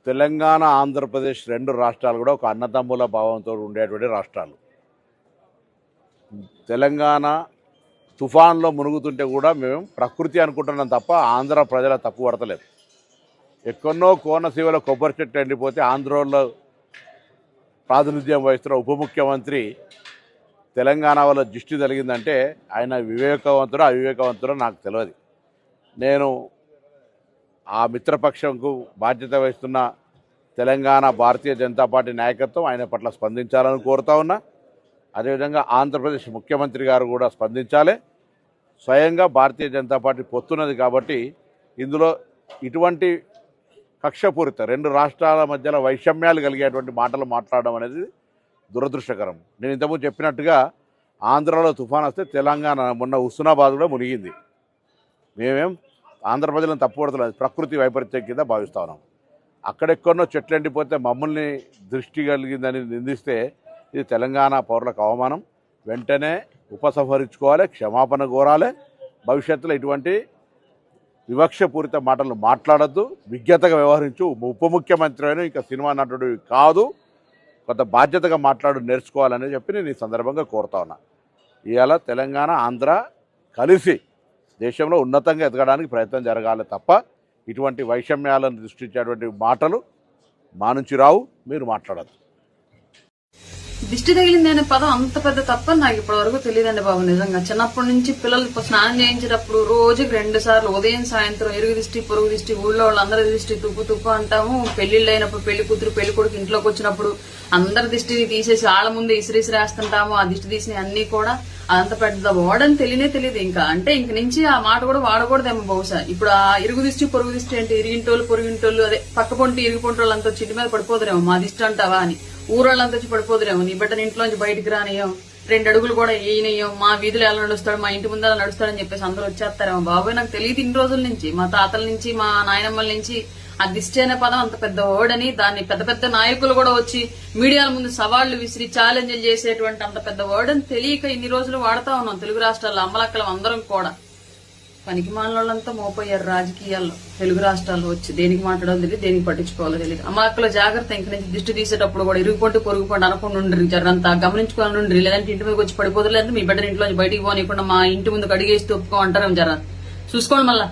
తెలంగాణ ఆంధ్రప్రదేశ్ రెండు రాష్ట్రాలు కూడా ఒక అన్నదమ్ముల భావంతో ఉండేటువంటి రాష్ట్రాలు. తెలంగాణ తుఫాన్లో మునుగుతుంటే కూడా మేము ప్రకృతి అనుకుంటున్నాం తప్ప ఆంధ్ర ప్రజల తప్పు పడతలేదు. ఎక్కడో కోనసీమలో కొబ్బరి చెట్టు ఎండిపోతే ఆంధ్రలో ప్రాతినిధ్యం వహిస్తున్న ఉప ముఖ్యమంత్రి తెలంగాణ వల్ల దృష్టి కలిగిందంటే ఆయన వివేకవంతుడు అవివేకవంతుడో నాకు తెలియదు. నేను ఆ మిత్రపక్షంకు బాధ్యత వహిస్తున్న తెలంగాణ భారతీయ జనతా పార్టీ నాయకత్వం ఆయన పట్ల స్పందించాలని కోరుతా ఉన్నా. అదేవిధంగా ఆంధ్రప్రదేశ్ ముఖ్యమంత్రి గారు కూడా స్పందించాలి. స్వయంగా భారతీయ జనతా పార్టీ పొత్తున్నది కాబట్టి ఇందులో ఇటువంటి కక్షపూరిత రెండు రాష్ట్రాల మధ్యలో వైషమ్యాలు కలిగేటువంటి మాటలు మాట్లాడడం అనేది దురదృష్టకరం. నేను ఇంతకుముందు చెప్పినట్టుగా ఆంధ్రాలో తుఫాన్ వస్తే తెలంగాణ మొన్న హుస్నాబాద్ కూడా మునిగింది. మేమేం ఆంధ్ర ప్రజలను తప్పుపడతలేదు, ప్రకృతి వైపరీత్యం కింద భావిస్తా ఉన్నాం. అక్కడెక్కడో చెట్లు ఎండిపోతే మమ్మల్ని దృష్టి కలిగిందని నిందిస్తే ఇది తెలంగాణ పౌరులకు అవమానం. వెంటనే ఉపసంహరించుకోవాలి, క్షమాపణ కోరాలి. భవిష్యత్తులో ఇటువంటి వివక్షపూరిత మాటలు మాట్లాడద్దు, విజ్ఞతగా వ్యవహరించు. ఉప ముఖ్యమంత్రి అయినా ఇంకా సినిమా నటుడు కాదు, కొంత బాధ్యతగా మాట్లాడు నేర్చుకోవాలని చెప్పి నేను ఈ సందర్భంగా కోరుతా ఉన్నా. ఇవాళ తెలంగాణ ఆంధ్ర కలిసి దేశంలో ఉన్నతంగా ఎదగడానికి ప్రయత్నం జరగాలి తప్ప ఇటువంటి వైషమ్యాలను దృష్టించేటువంటి మాటలు మా నుంచి రావు. మీరు మాట్లాడద్దు. దిష్టి తగిలింది అనే పదం అంత పెద్ద తప్ప నాకు ఇప్పటి వరకు తెలియదండి బాబు. నిజంగా చిన్నప్పటి నుంచి పిల్లలు స్నానం చేయించేటప్పుడు రోజుకి 2 సార్లు ఉదయం సాయంత్రం ఇరుగు దిష్టి పొరుగు దిష్టి ఊళ్ళో వాళ్ళందరి దిష్టి తుప్పు తుప్పు అంటాము. పెళ్లిళ్ళు అయినప్పుడు పెళ్లి కూతురు పెళ్లి కొడుకు ఇంట్లోకి వచ్చినప్పుడు అందరి దిష్టిని తీసేసి ఆళ్ళ ముందే ఇసిరేస్తాంటాము. ఆ దిష్టి తీసిన అన్ని కూడా అదంత పెద్ద వాడని తెలియదు. ఇంకా అంటే ఇంక నుంచి ఆ మాట కూడా వాడకూడదేమో బహుశా. ఇప్పుడు ఆ ఇరుగు దిష్టి పొరుగు దిష్టి అంటే ఇరిగింటోళ్ళు పొరుగింటోళ్ళు అదే పక్క పొంటి ఇరుగు పొంటి వాళ్ళంతా చిట్టి మీద పడిపోదురేమో మా దిష్టి అంటావా అని. ఊరోళ్ళంతా వచ్చి పడిపోదురేమో, నీ బిడ్డని ఇంట్లోంచి బయటికి రానియం, 2 అడుగులు కూడా వేయనియం, మా వీధులు ఎలా నడుస్తాడు మా ఇంటి ముందు ఎలా నడుస్తాడని చెప్పేసి అందరూ వచ్చేస్తారేమో. బాబోయ్ నాకు తెలియదు ఇన్ని రోజుల నుంచి, మా తాతల నుంచి మా నాయనమ్మల నుంచి ఆ దిష్టి అనే పదం అంత పెద్ద ఓడని, దాన్ని పెద్ద పెద్ద నాయకులు కూడా వచ్చి మీడియాల ముందు సవాళ్లు విసిరి ఛాలెంజ్లు చేసేటువంటి అంత పెద్ద వర్డ్ అని తెలియక ఇన్ని రోజులు వాడుతా ఉన్నాం తెలుగు రాష్ట్రాల్లో అమ్మలక్కలం అందరం కూడా. పనికి మాలంతా మోపోయారు రాజకీయాల్లో తెలుగు రాష్ట్రాల్లో వచ్చి. దేనికి మాట్లాడాలో తెలియదు, దేనికి పట్టించుకోవాలో తెలియదు. అమ్మలక్కల జాగ్రత్త. ఇంక నుంచి దిష్టి తీసేటప్పుడు కూడా ఇరుగుపంటి పొరుగుపండి అనకుండా ఉండ్రి, జరంతా గమనించుకోవాలని ఉండ్రి. లేదంటే ఇంటి మీదకి వచ్చి పడిపోదు, లేదంటే మీ బిడ్డని ఇంట్లో బయటికి పోనీయకుండా మా ఇంటి ముందుకు అడిగేసి ఒప్పుకో అంటారేమో. జర చూసుకోండి మళ్ళా.